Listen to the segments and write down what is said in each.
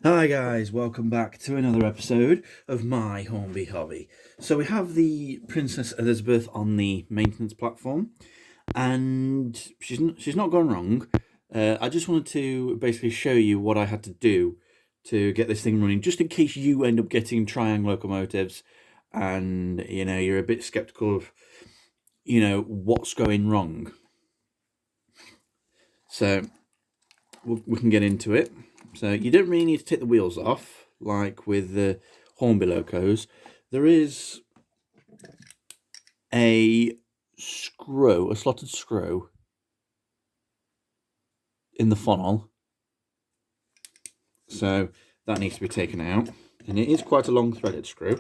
Hi guys, welcome back to another episode of my Hornby hobby. So we have the Princess Elizabeth on the maintenance platform, and she's not gone wrong. I just wanted to basically show you what I had to do to get this thing running, just in case you end up getting triang locomotives, and you're a bit skeptical of what's going wrong. So we can get into it. So you don't really need to take the wheels off, like with the Hornby locos. There is a slotted screw in the funnel. So that needs to be taken out. And it is quite a long threaded screw.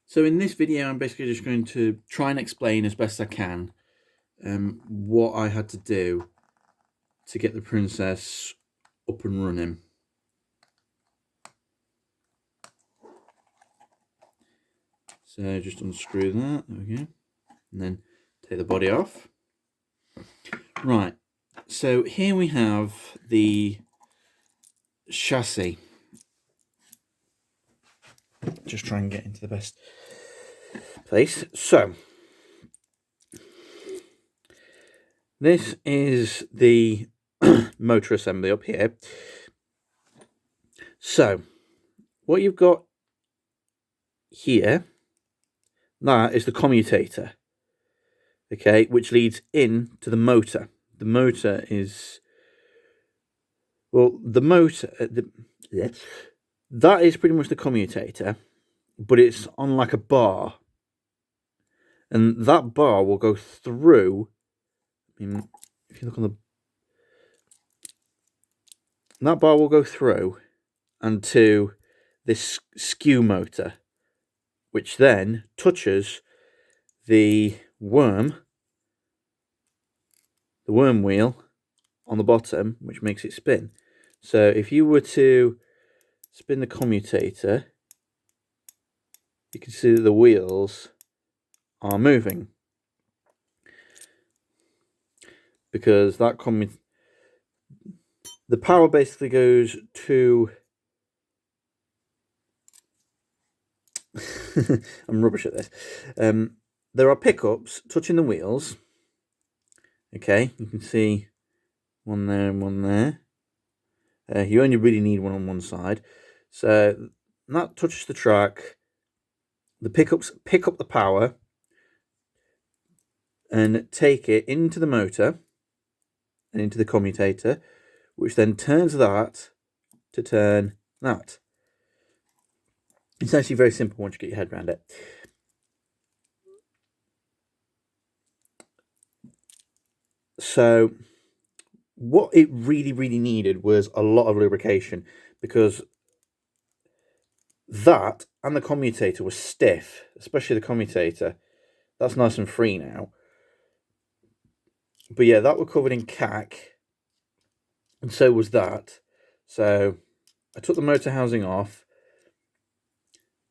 So in this video, I'm basically just going to try and explain as best I can what I had to do to get the princess up and running. So just unscrew that, there we go, and then take the body off. Right, so here we have the chassis. Just try and get into the best place. So this is the motor assembly up here. So what you've got here, that is the commutator, okay, which leads in to the motor. The motor is, well, the motor, that is pretty much the commutator, but it's on like a bar. And that bar will go through, I mean, if you look on the, that bar will go through and to this skew motor, which then touches the worm wheel on the bottom, which makes it spin. So if you were to spin the commutator, you can see that the wheels are moving, because that the power basically goes to I'm rubbish at this. There are pickups touching the wheels. Okay, you can see one there and one there. You only really need one on one side. So that touches the track. The pickups pick up the power and take it into the motor and into the commutator, which then turns that to turn that. It's actually very simple once you get your head around it. So what it really needed was a lot of lubrication, because that and the commutator was stiff, especially the commutator. That's nice and free now. But yeah, that were covered in cack, and so was that. So I took the motor housing off.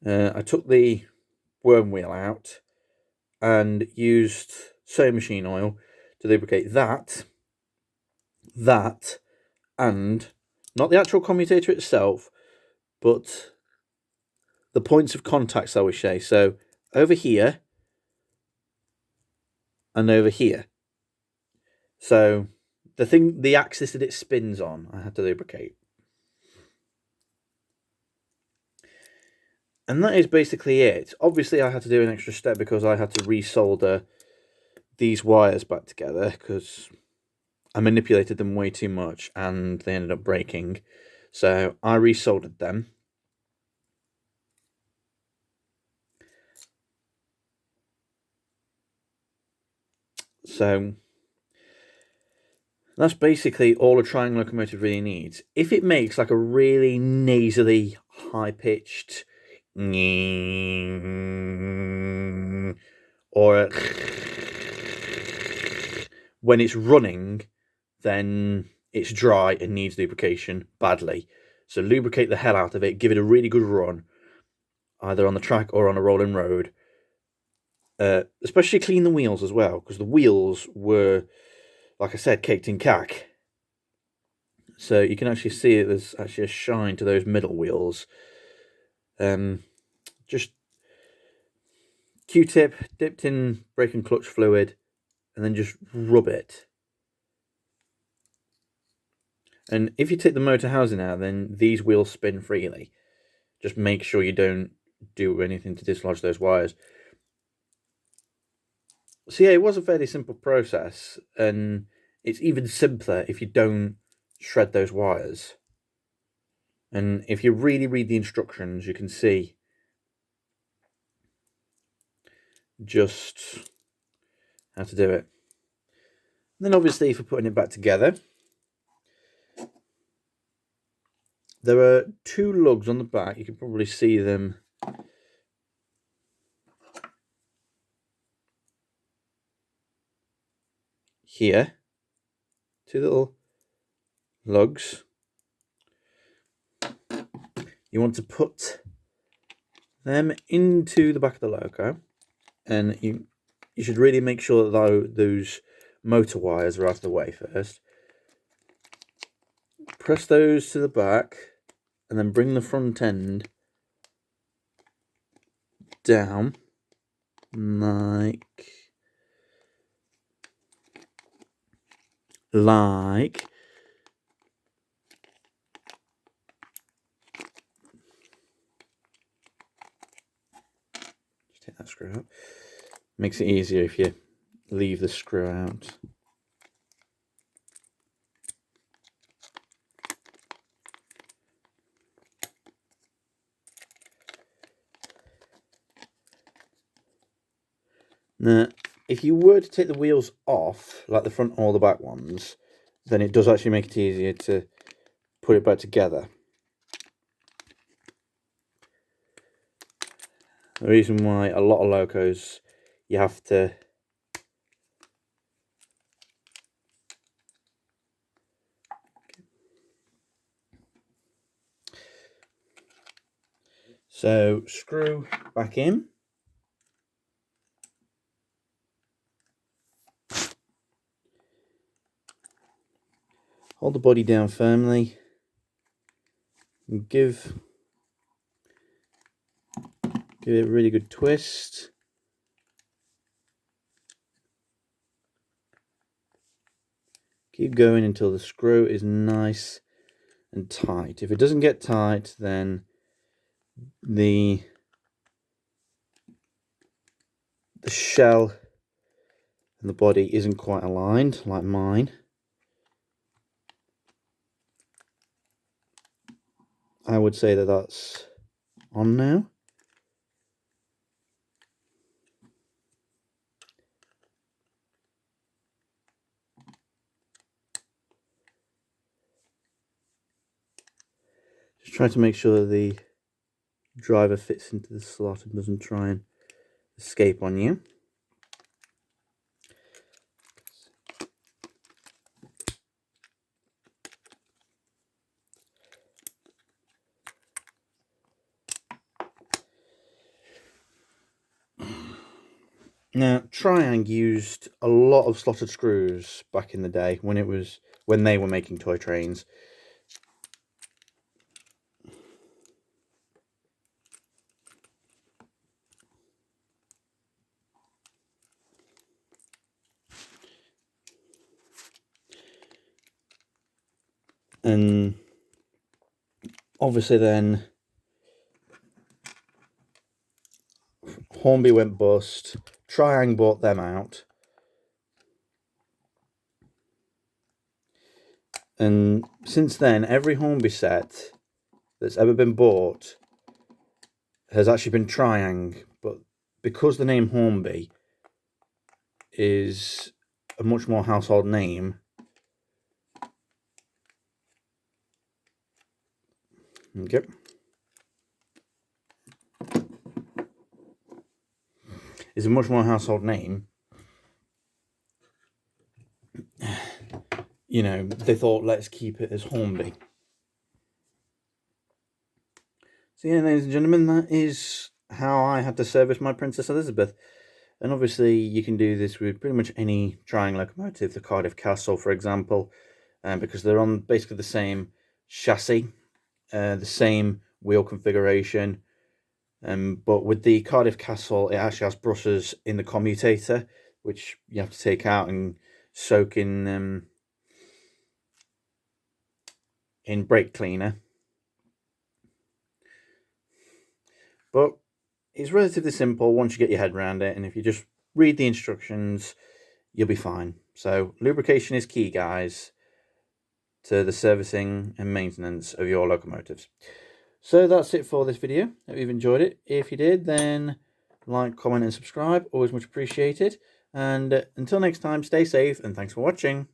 I took the worm wheel out and used sewing machine oil to lubricate that, and not the actual commutator itself, but the points of contact, shall we say. So over here and over here. So the axis that it spins on, I had to lubricate. And that is basically it. Obviously, I had to do an extra step because I had to resolder these wires back together, because I manipulated them way too much and they ended up breaking. So I resoldered them. So that's basically all a triang locomotive really needs. If it makes like a really nasally, high-pitched or when it's running, then it's dry and needs lubrication badly. So lubricate the hell out of it, give it a really good run, either on the track or on a rolling road. Especially clean the wheels as well, because the wheels were like I said, caked in cack. So you can actually see there's actually a shine to those middle wheels. Just Q-tip dipped in brake and clutch fluid, and then just rub it. And if you take the motor housing out, then these wheels spin freely. Just make sure you don't do anything to dislodge those wires. So yeah, it was a fairly simple process, and it's even simpler if you don't shred those wires. And if you really read the instructions, you can see just how to do it. And then obviously for putting it back together, there are 2 lugs on the back. You can probably see them here. 2 little lugs. You want to put them into the back of the loco, and you should really make sure that those motor wires are out of the way first. Press those to the back, and then bring the front end down like just take that screw out. Makes it easier if you leave the screw out. Now, if you were to take the wheels off, like the front or the back ones, then it does actually make it easier to put it back together. The reason why a lot of locos you have to so screw back in. Hold the body down firmly and give it a really good twist. Keep going until the screw is nice and tight. If it doesn't get tight, then the shell and the body isn't quite aligned, like mine. I would say that that's on now. Just try to make sure that the driver fits into the slot and doesn't try and escape on you. Now, Triang used a lot of slotted screws back in the day when they were making toy trains. And obviously then Hornby went bust, Triang bought them out, and since then every Hornby set that's ever been bought has actually been Triang, but because the name Hornby is a much more household name, okay, is a much more household name, you know, they thought, let's keep it as Hornby. So yeah, ladies and gentlemen, that is how I had to service my Princess Elizabeth. And obviously you can do this with pretty much any triang locomotive, the Cardiff Castle for example, because they're on basically the same chassis, the same wheel configuration, but with the Cardiff Castle it actually has brushes in the commutator which you have to take out and soak in brake cleaner. But it's relatively simple once you get your head around it, and if you just read the instructions you'll be fine. So lubrication is key, guys, to the servicing and maintenance of your locomotives. So that's it for this video. Hope you've enjoyed it. If you did, then like, comment and subscribe, always much appreciated. And until next time, stay safe and thanks for watching.